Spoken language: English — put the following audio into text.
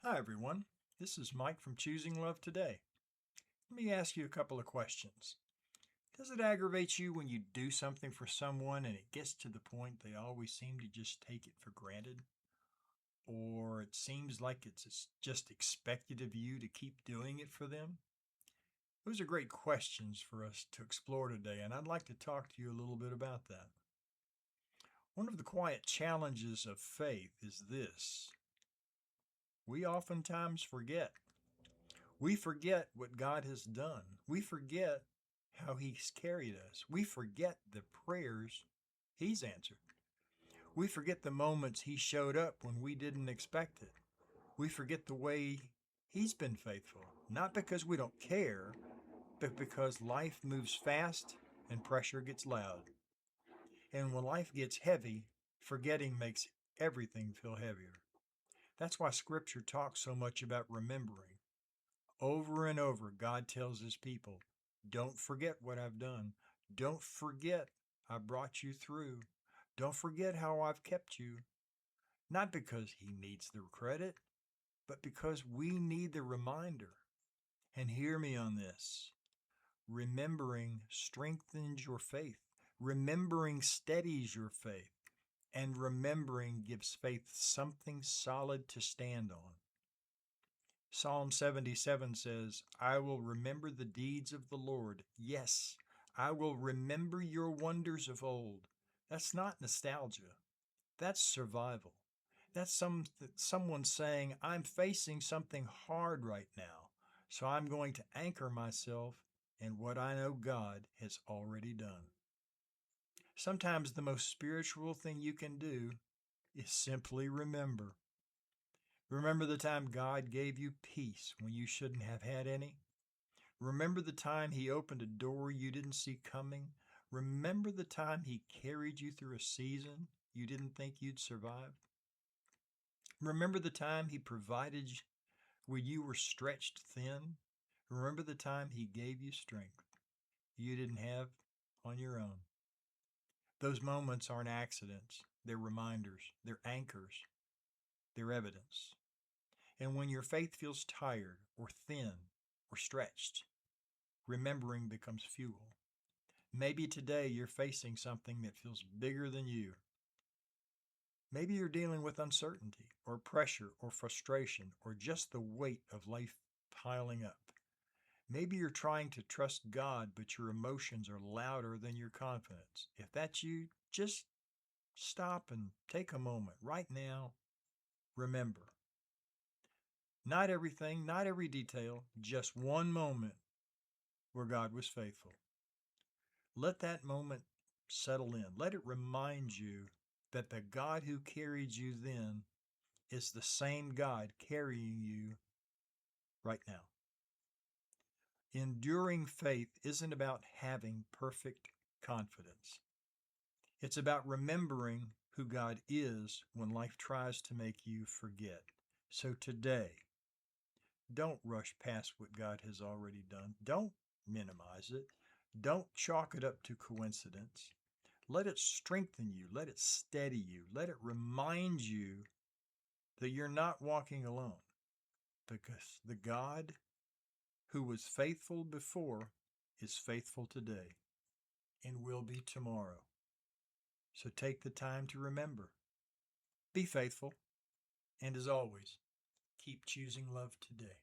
Hi, everyone. This is Mike from Choosing Love Today. Let me ask you a couple of questions. Does it aggravate you when you do something for someone and it gets to the point they always seem to just take it for granted? Or it seems like it's just expected of you to keep doing it for them? Those are great questions for us to explore today, and I'd like to talk to you a little bit about that. One of the quiet challenges of faith is this: we oftentimes forget. We forget what God has done. We forget how He's carried us. We forget the prayers He's answered. We forget the moments He showed up when we didn't expect it. We forget the way He's been faithful, not because we don't care, but because life moves fast and pressure gets loud. And when life gets heavy, forgetting makes everything feel heavier. That's why Scripture talks so much about remembering. Over and over, God tells His people, don't forget what I've done. Don't forget I brought you through. Don't forget how I've kept you. Not because He needs the credit, but because we need the reminder. And hear me on this. Remembering strengthens your faith. Remembering steadies your faith. And remembering gives faith something solid to stand on. Psalm 77 says, I will remember the deeds of the Lord. Yes, I will remember your wonders of old. That's not nostalgia. That's survival. That's someone saying, I'm facing something hard right now, so I'm going to anchor myself in what I know God has already done. Sometimes the most spiritual thing you can do is simply remember. Remember the time God gave you peace when you shouldn't have had any? Remember the time He opened a door you didn't see coming? Remember the time He carried you through a season you didn't think you'd survive? Remember the time He provided when you were stretched thin? Remember the time He gave you strength you didn't have on your own? Those moments aren't accidents. They're reminders. They're anchors. They're evidence. And when your faith feels tired or thin or stretched, remembering becomes fuel. Maybe today you're facing something that feels bigger than you. Maybe you're dealing with uncertainty or pressure or frustration or just the weight of life piling up. Maybe you're trying to trust God, but your emotions are louder than your confidence. If that's you, just stop and take a moment right now. Remember, not everything, not every detail, just one moment where God was faithful. Let that moment settle in. Let it remind you that the God who carried you then is the same God carrying you right now. Enduring faith isn't about having perfect confidence. It's about remembering who God is when life tries to make you forget. So today, don't rush past what God has already done. Don't minimize it. Don't chalk it up to coincidence. Let it strengthen you. Let it steady you. Let it remind you that you're not walking alone, because the God who was faithful before is faithful today and will be tomorrow. So take the time to remember. Be faithful. And as always, keep choosing love today.